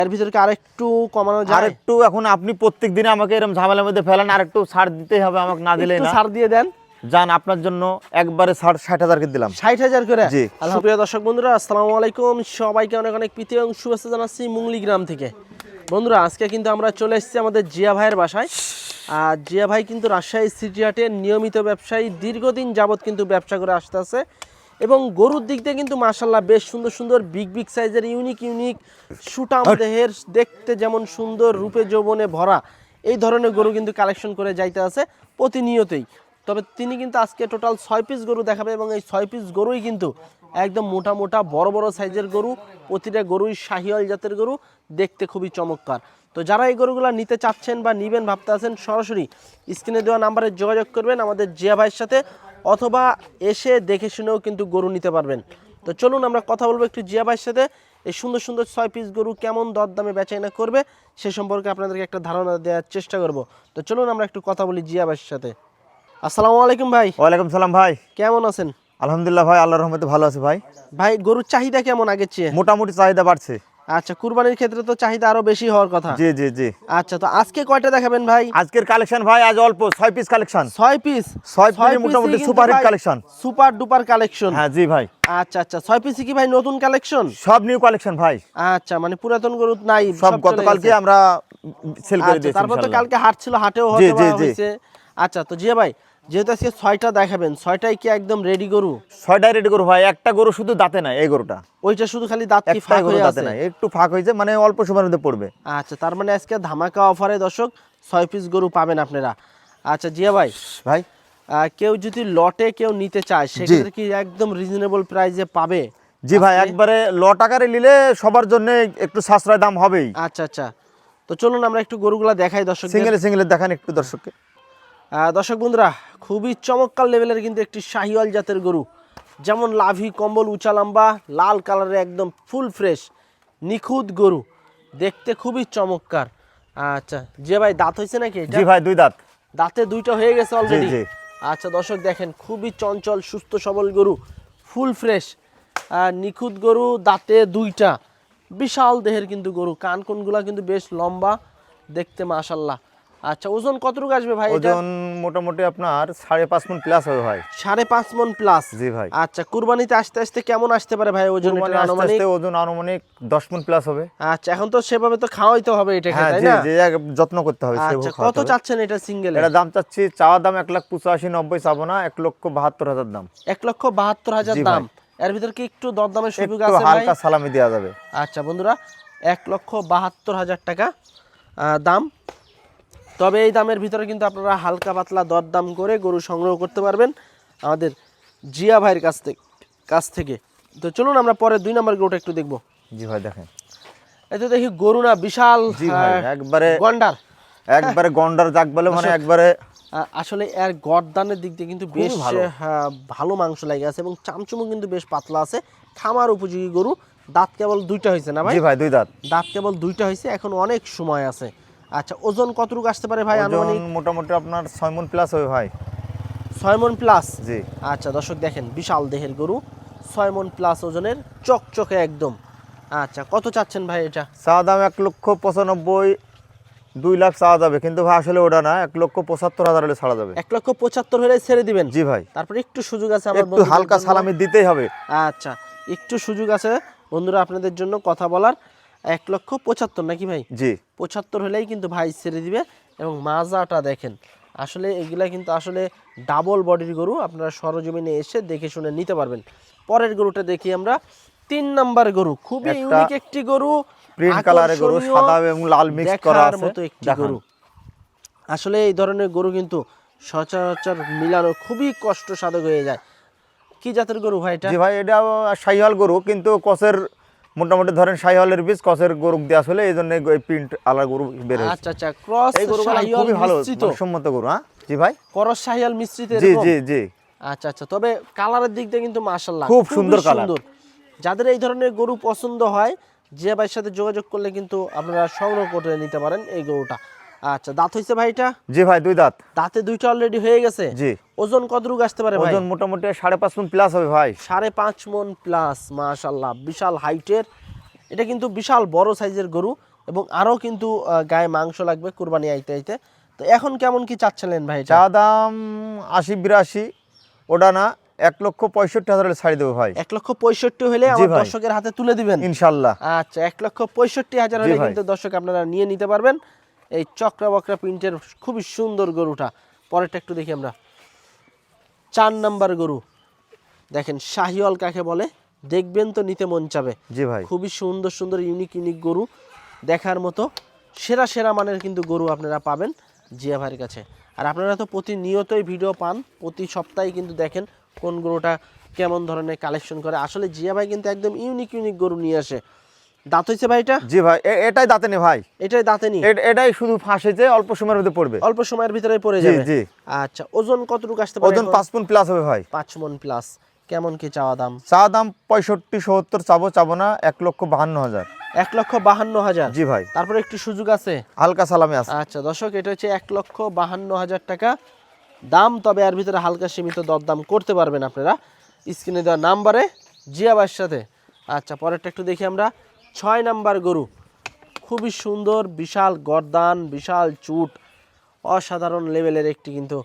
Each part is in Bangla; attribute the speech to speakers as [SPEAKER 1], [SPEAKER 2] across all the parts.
[SPEAKER 1] এর ভিতরে কি আরেকটু কমানো যায়?
[SPEAKER 2] আরেকটু এখন আপনি প্রত্যেক দিনে আমাকে এরকম ঝামেলার মধ্যে ফেলেন, আরেকটু ছাড় দিতেই হবে, আমাকে না দিলে
[SPEAKER 1] একটু
[SPEAKER 2] না।
[SPEAKER 1] ছাড় দিয়ে দেন।
[SPEAKER 2] জান আপনার জন্য একবারে 60,000 করে দিলাম।
[SPEAKER 1] 60,000 করে?
[SPEAKER 2] জি।
[SPEAKER 1] সুপ্রিয় দর্শক বন্ধুরা, আসসালামু আলাইকুম। সবাইকে অনেক অনেক প্রীতি এবং শুভেচ্ছা জানাচ্ছি মুংলি গ্রাম থেকে। বন্ধুরা, আজকে কিন্তু আমরা চলে এসেছি আমাদের জিয়া ভাইয়ের বাসায়। আর জিয়া ভাই কিন্তু রাজশাহী সিটি হাটের নিয়মিত ব্যবসায়ী, দীর্ঘদিন যাবত কিন্তু ব্যবসা করে আসতেছে এবং গরুর দিক দিয়ে কিন্তু মাশাআল্লাহ বেশ সুন্দর সুন্দর বিগ বিগ সাইজের ইউনিক সুটাম দেহের, দেখতে যেমন সুন্দর, রূপে যৌবনে ভরা এই ধরনের গরু কিন্তু কালেকশন করে যাইতে আছে প্রতিনিয়তই। তবে তিনি কিন্তু আজকে টোটাল 6 পিস গরু দেখাবে এবং এই 6 পিস গরুই কিন্তু একদম মোটা মোটা বড় বড় সাইজের গরু। প্রতিটা গরুই শাহিওয়াল জাতের গরু, দেখতে খুবই চমৎকার। তো যারা এই গরুগুলো নিতে চাচ্ছেন বা নিবেন ভাবতে আছেন, সরাসরি স্ক্রিনে দেওয়া নাম্বারে যোগাযোগ করবেন আমাদের জিয়া ভাইয়ের সাথে, অথবা এসে দেখে শুনেও কিন্তু গরু নিতে পারবেন। তো চলুন আমরা কথা বলবো একটু জিয়া ভাইয়ের সাথে। এই সুন্দর সুন্দর 6 পিস গরু কেমন দরদামে বেচাকেনা করবে সে সম্পর্কে আপনাদেরকে একটা ধারণা দেওয়ার চেষ্টা করব। তো চলুন আমরা একটু কথা বলি জিয়া ভাইয়ের সাথে। আসসালামু আলাইকুম ভাই।
[SPEAKER 2] ওয়ালাইকুম সালাম ভাই।
[SPEAKER 1] কেমন আছেন?
[SPEAKER 2] আলহামদুলিল্লাহ ভাই, আল্লাহর রহমতে ভালো আছে ভাই।
[SPEAKER 1] ভাই গরুর চাহিদা কেমন আগের চেয়ে?
[SPEAKER 2] মোটামুটি চাহিদা বাড়ছে।
[SPEAKER 1] আচ্ছা, কুরবানির ক্ষেত্রে তো চাহিদা আরো বেশি হওয়ার কথা।
[SPEAKER 2] জি জি জি।
[SPEAKER 1] আচ্ছা, তো আজকে কয়টা দেখাবেন ভাই?
[SPEAKER 2] আজকের কালেকশন ভাই আজ অল্প 6 পিস কালেকশন।
[SPEAKER 1] 6 পিস?
[SPEAKER 2] 6 পিস মোটামুটি super hit collection.
[SPEAKER 1] Super duper collection.
[SPEAKER 2] হ্যাঁ জি ভাই।
[SPEAKER 1] আচ্ছা আচ্ছা, 6 পিস কি ভাই নতুন কালেকশন?
[SPEAKER 2] সব নিউ কালেকশন ভাই।
[SPEAKER 1] আচ্ছা, মানে পুরাতন গরু নাই,
[SPEAKER 2] সব গতকালকে আমরা সেল করে দিয়েছি।
[SPEAKER 1] তারপর তো কালকে হাট ছিল, হাটেও হয়েছে। আচ্ছা, তো জিয়া ভাই যেহেতু আজকে 6টা দেখাবেন, 6টাই কি একদম রেডি গরু?
[SPEAKER 2] 6টাই রেডি গরু ভাই। একটা গরু শুধু দাঁতে নাই, এই গরুটা।
[SPEAKER 1] ওইটা শুধু খালি দাঁত কি ফাঁক হয়ে আছে?
[SPEAKER 2] নাই, একটু ফাঁক হয়েছে, মানে অল্প সময়ের মধ্যে পড়বে।
[SPEAKER 1] আচ্ছা, তার মানে আজকে ধামাকা অফারে দর্শক 6 পিস গরু পাবেন আপনারা। আচ্ছা জিয়া ভাই, কেউ যদি লটে কেউ নিতে চায় সেক্ষেত্রে কি একদম রিজনেবল প্রাইসে পাবে?
[SPEAKER 2] জি ভাই, একবারে লট আকারে নিলে সবার জন্য একটু সাশ্রয় দাম হবেই।
[SPEAKER 1] আচ্ছা আচ্ছা, তো চলুন আমরা একটু গরুগুলা দেখাই দর্শক।
[SPEAKER 2] সিঙ্গেলে দেখান একটু দর্শককে।
[SPEAKER 1] দর্শক বন্ধুরা, খুবই চমৎকার লেভেলের কিন্তু একটি শাহিওয়াল জাতের গরু, যেমন লাভি কম্বল, উঁচা লম্বা, লাল কালারের, একদম ফুল ফ্রেশ নিখুঁত গরু, দেখতে খুবই চমৎকার। আচ্ছা যে ভাই, দাঁত হয়েছে নাকি?
[SPEAKER 2] জি ভাই, 2 দাঁত।
[SPEAKER 1] দাঁতে 2টা হয়ে গেছে অলরেডি।
[SPEAKER 2] জি জি।
[SPEAKER 1] আচ্ছা দর্শক দেখেন, খুবই চঞ্চল সুস্থ সবল গরু, ফুল ফ্রেশ নিখুঁত গরু, দাঁতে 2টা, বিশাল দেহের কিন্তু গরু। কান কোনগুলা কিন্তু বেশ লম্বা দেখতে মাশাআল্লাহ। আচ্ছা, ওজন কতটুকু আসবে ভাই?
[SPEAKER 2] ওজন মোটামুটি আপনার 5.5 মণ প্লাস হবে ভাই।
[SPEAKER 1] 5.5 মণ প্লাস?
[SPEAKER 2] জি ভাই।
[SPEAKER 1] আচ্ছা, কুরবানিতে আস্তে আস্তে কেমন আসতে পারে ভাই ওজন?
[SPEAKER 2] এটা আনুমানিক ওজন আনুমানিক 10 মণ প্লাস হবে।
[SPEAKER 1] আচ্ছা, এখন তো সেভাবে তো খাওয়াইতে হবে এটাকে, তাই না?
[SPEAKER 2] জি জি, যত্ন করতে হবে।
[SPEAKER 1] আচ্ছা, কত চাচ্ছেন এটা সিঙ্গেল?
[SPEAKER 2] এটা দাম চাচ্ছি, চাওয়া দাম 1,85,90 চাবো না, 1,72,000 দাম।
[SPEAKER 1] 1,72,000 দাম। এর ভিতর কি একটু দরদামের সুযোগ আছে ভাই?
[SPEAKER 2] হালকা সালামি দেওয়া যাবে।
[SPEAKER 1] আচ্ছা বন্ধুরা, 1,72,000 টাকা দাম। তবে এই দামের ভিতরে কিন্তু আপনারা হালকা পাতলা দরদাম করে গরু সংগ্রহ করতে পারবেন আমাদের জিয়া ভাইয়ের কাছ থেকে। তো চলুন আমরা পরে 2 নম্বর গরুটা একটু দেখবো।
[SPEAKER 2] জি ভাই দেখেন।
[SPEAKER 1] এই তো দেখি গরু না বিশাল।
[SPEAKER 2] জি ভাই, একবারে
[SPEAKER 1] গন্ডার।
[SPEAKER 2] একবারে গন্ডার যাক বলে, মানে একবারে
[SPEAKER 1] আসলে এর গর্দানের দিক দিয়ে কিন্তু বেশ ভালো মাংস লাগে আছে এবং চামচুমও কিন্তু বেশ পাতলা আছে। খামার উপযোগী গরু। দাঁত কেবল 2টা হয়েছে না ভাই?
[SPEAKER 2] জি ভাই, 2 দাঁত।
[SPEAKER 1] দাঁত কেবল 2টা হয়েছে, এখন অনেক সময় আছে। আচ্ছা, ওজন কতটুকু আসতে পারে ভাই আনুমানিক?
[SPEAKER 2] মোটামুটি আপনার 6 মণ প্লাস হবে ভাই।
[SPEAKER 1] 6 মণ প্লাস?
[SPEAKER 2] জি।
[SPEAKER 1] আচ্ছা দর্শক দেখেন, বিশাল দেহের গরু, 6 মণ প্লাস ওজনের, চকচকে একদম। আচ্ছা, কত চাচ্ছেন ভাই এটা?
[SPEAKER 2] চাওয়া দাম 1,95,000, 2 লাখ চাওয়া যাবে, কিন্তু ভাই আসলে ওটা না, 1,75,000 হলে ছাড়া যাবে।
[SPEAKER 1] 1,75,000 হলে ছেড়ে দিবেন?
[SPEAKER 2] জি ভাই।
[SPEAKER 1] তারপরে একটু সুযোগ আছে আমার
[SPEAKER 2] একটু হালকা সালামি দিতেই হবে।
[SPEAKER 1] আচ্ছা, একটু সুযোগ আছে বন্ধুরা আপনাদের জন্য কথা বলার। 1,75,000 নাকি ভাই?
[SPEAKER 2] জি।
[SPEAKER 1] 75 হলেই কিন্তু ভাই ছেড়ে দিবে। এবং মাজাটা দেখেন, আসলে এগুলা কিন্তু আসলে ডাবল বডির গরু, আপনারা সরজমিনে এসে দেখে শুনে নিতে পারবেন। পরের গরুটা দেখি আমরা, 3 নাম্বার গরু, খুবই ইউনিক একটি গরু,
[SPEAKER 2] প্রিন্ট কালারের গরু, সাদা এবং লাল মিক্স করা আছে,
[SPEAKER 1] মতো একটি গরু। আসলে এই ধরনের গরু কিন্তু সচরাচর মিলানো খুবই কষ্টসাধ্য হয়ে যায়। কি জাতের গরু ভাই এটা?
[SPEAKER 2] জি ভাই, এটা শাহিওয়াল গরু, কিন্তু কসের মোটামুটি ধরেন শাহিওয়ালের বীজ কসের গরু দেওয়া আসলে এই জন্য প্রিন্ট আলাদা গরু বের হয়েছে।
[SPEAKER 1] আচ্ছা আচ্ছা, ক্রস শাহিওয়াল
[SPEAKER 2] খুবই ভালো
[SPEAKER 1] মিশ্রিত,
[SPEAKER 2] সম্মত গরু। হ্যাঁ জি ভাই,
[SPEAKER 1] ক্রস শাহিওয়াল মিশ্রিত।
[SPEAKER 2] জি জি জি।
[SPEAKER 1] আচ্ছা আচ্ছা, তবে কালারের দিক দিয়ে কিন্তু মাশাআল্লাহ
[SPEAKER 2] খুব সুন্দর কালার।
[SPEAKER 1] যাদের এই ধরনের গরু পছন্দ হয়, জিয়া ভাইয়ের সাথে যোগাযোগ করলে কিন্তু আপনারা সংগ্রহ করে নিতে পারেন এই গরুটা। আচ্ছা, দাঁত হইছে ভাই এটা?
[SPEAKER 2] জি ভাই, 2 দাঁত।
[SPEAKER 1] দাঁতে 2টা অলরেডি হয়ে গেছে?
[SPEAKER 2] জি।
[SPEAKER 1] ওজন কতটুকু আসতে পারে ভাই?
[SPEAKER 2] ওজন মোটামুটি 5.5 মণ প্লাস হবে ভাই।
[SPEAKER 1] 5.5 মণ প্লাস, মাশাআল্লাহ, বিশাল হাইটের। এটা কিন্তু বিশাল বড় সাইজের গরু, এবং আরও কিন্তু গায়ে মাংস লাগবে কুরবানি আইতে আইতে। তো এখন কেমন কি চাচ্ছিলেন ভাই?
[SPEAKER 2] চা দাম 80-82, ওটা না 1,65,000 ছাড়ি দেবো ভাই।
[SPEAKER 1] 1,65,000 হলে
[SPEAKER 2] জি
[SPEAKER 1] আমার
[SPEAKER 2] ভাই।
[SPEAKER 1] দর্শকের হাতে তুলে দিবেন
[SPEAKER 2] ইনশাল্লাহ।
[SPEAKER 1] আচ্ছা, 1,65,000 হলে
[SPEAKER 2] জি ভাই।
[SPEAKER 1] কিন্তু দর্শক আপনারা নিয়ে নিতে পারবেন এই চক্রা বকরা প্রিন্টের খুবই সুন্দর গরুটা। পরেরটা একটু দেখি আমরা। 4 নাম্বার গরু দেখেন, শাহিওয়াল কাকে বলে দেখবেন তো নিতে মন চাবে।
[SPEAKER 2] জি ভাই।
[SPEAKER 1] খুবই সুন্দর সুন্দর ইউনিক ইউনিক গরু, দেখার মতো সেরা সেরা মানের কিন্তু গরু আপনারা পাবেন জিয়া ভাইয়ের কাছে। আর আপনারা তো প্রতিনিয়তই ভিডিও পান, প্রতি সপ্তাহে কিন্তু দেখেন কোন গরুটা কেমন ধরনের কালেকশন করে। আসলে জিয়া ভাই কিন্তু একদম ইউনিক ইউনিক গরু নিয়ে আসে। দাঁত হয়েছে ভাই এটা?
[SPEAKER 2] জি ভাই, এটাই দাঁতে নেই ভাই।
[SPEAKER 1] এটাই দাঁতে নি?
[SPEAKER 2] এটাই শুধু ফাঁস হয়েছে, অল্প সময়ের মধ্যে পড়বে।
[SPEAKER 1] অল্প সময়ের ভিতরে পড়ে
[SPEAKER 2] জি,
[SPEAKER 1] যাবে।
[SPEAKER 2] জি।
[SPEAKER 1] আচ্ছা, ওজন কতটুকু আসতে পারে?
[SPEAKER 2] ওজন 5 মণ প্লাস হবে ভাই।
[SPEAKER 1] 5 মণ প্লাস। কেমন কি চাওয়া দাম?
[SPEAKER 2] চা দাম 65-70 চাবো না, 1,52,000।
[SPEAKER 1] 1,52,000?
[SPEAKER 2] জি ভাই।
[SPEAKER 1] তারপরে একটু সুযোগ আছে?
[SPEAKER 2] হালকা সালামে আছে।
[SPEAKER 1] আচ্ছা দর্শক, এটা হচ্ছে 1,52,000 টাকা দাম। তবে এর ভিতরে হালকা সীমিত দরদাম করতে পারবেন আপনারা স্ক্রিনে দেওয়া নাম্বারে জিয়া ভাইয়ের সাথে। আচ্ছা, পরেরটা একটু দেখি আমরা। 6 নাম্বার গরু, খুবই সুন্দর, বিশাল গর্দান, বিশাল চুট, অসাধারণ লেভেলের একটি কিন্তু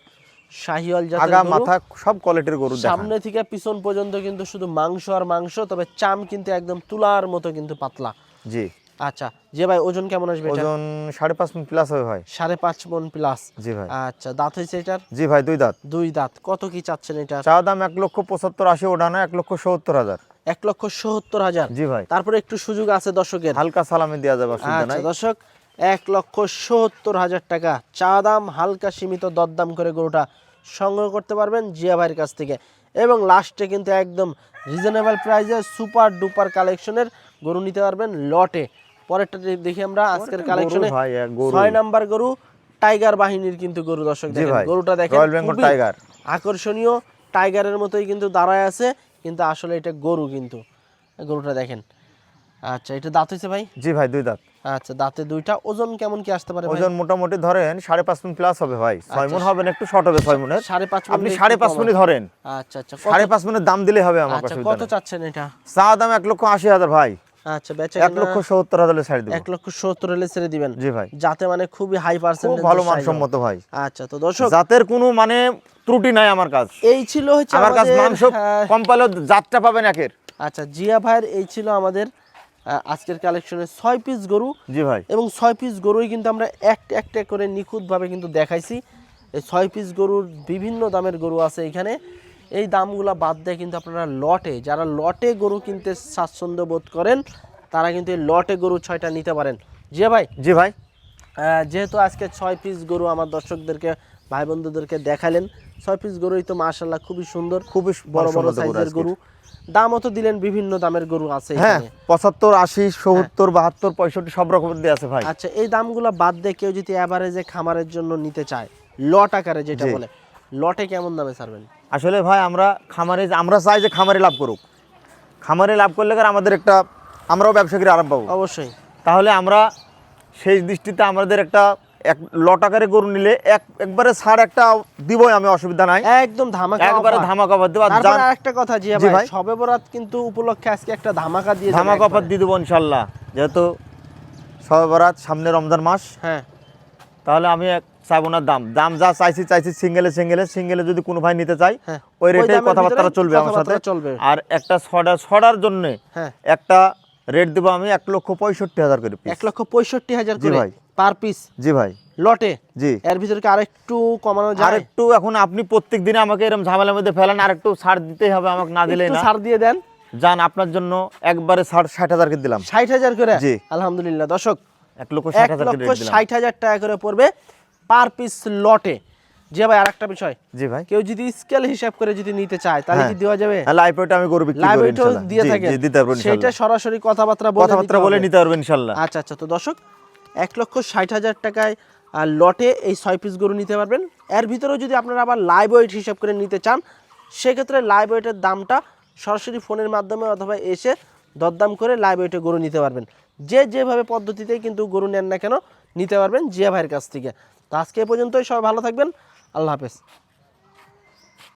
[SPEAKER 1] শাহিওয়াল জাতের
[SPEAKER 2] আগা
[SPEAKER 1] গরু।
[SPEAKER 2] মাথা সব কোয়ালিটির গরু দেখান।
[SPEAKER 1] সামনে থেকে পিছন পর্যন্ত কিন্তু শুধু মাংস আর মাংস, তবে চাম কিন্তু একদম তুলার মতো কিন্তু পাতলা।
[SPEAKER 2] জি।
[SPEAKER 1] আচ্ছা যে ভাই, ওজন কেমন আসবে এটা?
[SPEAKER 2] ওজন 5.5 মণ প্লাস হবে ভাই।
[SPEAKER 1] 5.5 মণ প্লাস।
[SPEAKER 2] জি ভাই।
[SPEAKER 1] আচ্ছা, দাঁত হয়েছে এটার?
[SPEAKER 2] জি ভাই, 2 দাঁত।
[SPEAKER 1] 2 দাঁত। কত কি চাচ্ছেন এটা?
[SPEAKER 2] চা দাম 1,75,80, ওটা না 1,70,000।
[SPEAKER 1] 1,70,000?
[SPEAKER 2] জি ভাই।
[SPEAKER 1] তারপরে একটু সুযোগ আছে দর্শকের।
[SPEAKER 2] হালকা সালামে দেওয়া যাবে, অসুবিধা
[SPEAKER 1] আচ্ছা
[SPEAKER 2] নাই।
[SPEAKER 1] দর্শক, 1,70,000 টাকা চা দাম, হালকা সীমিত দরদাম করে গরুটা সংগ্রহ করতে পারবেন জিয়া ভাইয়ের কাছ থেকে। এবং লাস্টে কিন্তু একদম রিজনেবল প্রাইসে সুপার ডুপার কালেকশনের গরু নিতে পারবেন লটে। পরেরটা দেখি আমরা আজকের কালেকশনে। 6 নাম্বার গরু, টাইগার বাহিনীর কিন্তু গরু। দর্শক দেখেন গরুটা দেখেন,
[SPEAKER 2] রয়্যাল বেঙ্গল টাইগার,
[SPEAKER 1] আকর্ষণীয়, টাইগারের মতোই কিন্তু দাঁড়ায় আছে, কিন্তু আসলে এটা গরু কিন্তু। গরুটা দেখেন। আচ্ছা, এটা দাঁত হয়েছে ভাই?
[SPEAKER 2] জি ভাই, 2 দাঁত।
[SPEAKER 1] আচ্ছা, দাঁতে 2টা। ওজন কেমন কি আসতে পারে ভাই?
[SPEAKER 2] ওজন মোটামুটি ধরেন 5.5 মণ প্লাস হবে ভাই। 6 মণ হবে না, একটু শর্ট হবে 6 মণের।
[SPEAKER 1] 5.5
[SPEAKER 2] আপনি 5.5 মণই ধরেন।
[SPEAKER 1] আচ্ছা আচ্ছা,
[SPEAKER 2] 5.5 মণের দাম দিলে হবে আমার
[SPEAKER 1] আচ্ছা,
[SPEAKER 2] কাছে।
[SPEAKER 1] কত চাচ্ছেন এটা?
[SPEAKER 2] চা দাম 1,80,000 ভাই।
[SPEAKER 1] আচ্ছা, বেচা
[SPEAKER 2] 1,70,000 ছাড় দেব।
[SPEAKER 1] 1,70,000 হলে ছেড়ে দিবেন?
[SPEAKER 2] জি ভাই।
[SPEAKER 1] যাতে মানে খুবই হাই
[SPEAKER 2] খুব
[SPEAKER 1] পার্সেন্টেজ,
[SPEAKER 2] ভালো মানসম্মত ভাই।
[SPEAKER 1] আচ্ছা, তো দর্শক
[SPEAKER 2] জাতের কোনো মানে ত্রুটি নাই আমার কাছে।
[SPEAKER 1] এই ছিল হচ্ছে
[SPEAKER 2] আমার কাছে
[SPEAKER 1] আমাদের,
[SPEAKER 2] মাংস কম পাইলেও জাতটা পাবেন একের।
[SPEAKER 1] আচ্ছা, জিয়া ভাইয়ের এই ছিল আমাদের আজকের কালেকশনের 6 পিস গরু।
[SPEAKER 2] জি ভাই।
[SPEAKER 1] এবং 6 পিস গরুই কিন্তু আমরা একটা করে নিখুঁতভাবে কিন্তু দেখাইছি। এই 6 পিস গরুর বিভিন্ন দামের গরু আছে এখানে। এই দামগুলো বাদ দিয়ে কিন্তু আপনারা লটে, যারা লটে গরু কিনতে স্বাচ্ছন্দ্য বোধ করেন, তারা কিন্তু এই লটে গরু 6টা নিতে পারেন। জিয়া ভাই,
[SPEAKER 2] জি ভাই।
[SPEAKER 1] যেহেতু আজকে 6 পিস গরু আমার দর্শকদেরকে, ভাই বন্ধুদেরকে দেখালেন, 6 পিস গরুই তো মাশাআল্লাহ খুবই সুন্দর,
[SPEAKER 2] খুবই
[SPEAKER 1] বড় বড় সাইজের গরু। দামও তো দিলেন, বিভিন্ন দামের গরু আছে
[SPEAKER 2] হ্যাঁ,
[SPEAKER 1] এখানে।
[SPEAKER 2] 75, 80, 70, 72, 65 সব রকমের দিয়ে আছে ভাই।
[SPEAKER 1] আচ্ছা, এই দামগুলো বাদ দিয়ে কেউ যদি এভারেজে খামারের জন্য নিতে চায়, লট আকারে যেটা বলে, লটে কেমন দামে ছাড়বেন?
[SPEAKER 2] আসলে ভাই আমরা চাই যে খামারে লাভ করুক। খামারে লাভ করলে আমাদের একটা, আমরাও ব্যবসায়ীর আরাম পাবো
[SPEAKER 1] অবশ্যই।
[SPEAKER 2] তাহলে আমরা সেই দৃষ্টিতে আমাদের একটা লট আকারে গরু নিলে একবারে ছাড় একটা দিবই, আমি অসুবিধা নাই।
[SPEAKER 1] একদম ধামাকা,
[SPEAKER 2] একবারে ধামাকা অফার দেব।
[SPEAKER 1] তারপর আরেকটা কথা জিয়া ভাই, শবে বরাত কিন্তু উপলক্ষে আজকে একটা ধামাকা দিয়ে দেব,
[SPEAKER 2] ধামাকা অফার দিয়ে দেবো ইনশাআল্লাহ। যেহেতু শবে বরাত সামনে, রমজান মাস,
[SPEAKER 1] হ্যাঁ,
[SPEAKER 2] তাহলে আমি চাইবো না দাম যা চাইছি সিঙ্গেলে যদি কোনো ভাই নিতে চাই,
[SPEAKER 1] হ্যাঁ,
[SPEAKER 2] ওই রেটে
[SPEAKER 1] দামের
[SPEAKER 2] কথাবার্তা
[SPEAKER 1] ভিতরে
[SPEAKER 2] চলবে আমার সাথে।
[SPEAKER 1] কথাবার্তা চলবে।
[SPEAKER 2] আর একটা ছড়ার জন্য
[SPEAKER 1] হ্যাঁ,
[SPEAKER 2] একটা রেট দেবো আমি 1,65,000 করে পিস।
[SPEAKER 1] 1,65,000
[SPEAKER 2] জি
[SPEAKER 1] করে
[SPEAKER 2] ভাই।
[SPEAKER 1] পার পিস
[SPEAKER 2] জি ভাই।
[SPEAKER 1] লটে?
[SPEAKER 2] জি।
[SPEAKER 1] এর ভিতরে কি আরেকটু কমানো
[SPEAKER 2] আর
[SPEAKER 1] যায়?
[SPEAKER 2] একটু এখন আপনি প্রত্যেক দিনে আমাকে এরকম ঝামেলার মধ্যে ফেলেন, আর একটু ছাড় দিতেই হবে আমাকে, না দিলেই
[SPEAKER 1] একটু
[SPEAKER 2] না।
[SPEAKER 1] ছাড় দিয়ে দেন।
[SPEAKER 2] জান, আপনার জন্য একবারে 60,000 করে দিলাম।
[SPEAKER 1] 60,000 করে?
[SPEAKER 2] জি।
[SPEAKER 1] আলহামদুলিল্লাহ দর্শক,
[SPEAKER 2] 1,60,000 করে দিলাম।
[SPEAKER 1] 1,60,000 টাকা করে পড়বে পার পিস লটে। জি ভাই, আরেকটা বিষয়,
[SPEAKER 2] জি ভাই।
[SPEAKER 1] কেউ যদি স্কেল হিসাব করে যদি নিতে চায়, তাহলে কি দেওয়া যাবে?
[SPEAKER 2] লাইভ ওয়েট আমি গরু বিক্রি
[SPEAKER 1] লাইভ
[SPEAKER 2] করি
[SPEAKER 1] ওয়েটও
[SPEAKER 2] ইনশাআল্লাহ।
[SPEAKER 1] দিয়ে
[SPEAKER 2] জি,
[SPEAKER 1] থাকেন?
[SPEAKER 2] জি, দিতে পারবো
[SPEAKER 1] সেটা
[SPEAKER 2] ইনশাআল্লাহ।
[SPEAKER 1] সরাসরি কথাবার্তা বলে
[SPEAKER 2] নিতে পারবো ইনশাআল্লাহ।
[SPEAKER 1] আচ্ছা আচ্ছা, তো দর্শক 1,60,000 টাকায় লটে এই 6 পিস গরু নিতে পারবেন। এর ভিতরেও যদি আপনারা আবার লাইভ ওয়েট হিসাব করে নিতে চান, সেক্ষেত্রে লাইভ ওয়েটের দামটা সরাসরি ফোনের মাধ্যমে অথবা এসে দরদাম করে লাইভ ওয়েটে গরু নিতে পারবেন। যেভাবে পদ্ধতিতেই কিন্তু গরু নেন না কেন, নিতে পারবেন জিয়া ভাইয়ের কাছ থেকে। তো আজকে এ পর্যন্তই, সবাই ভালো থাকবেন, আল্লাহ হাফেজ।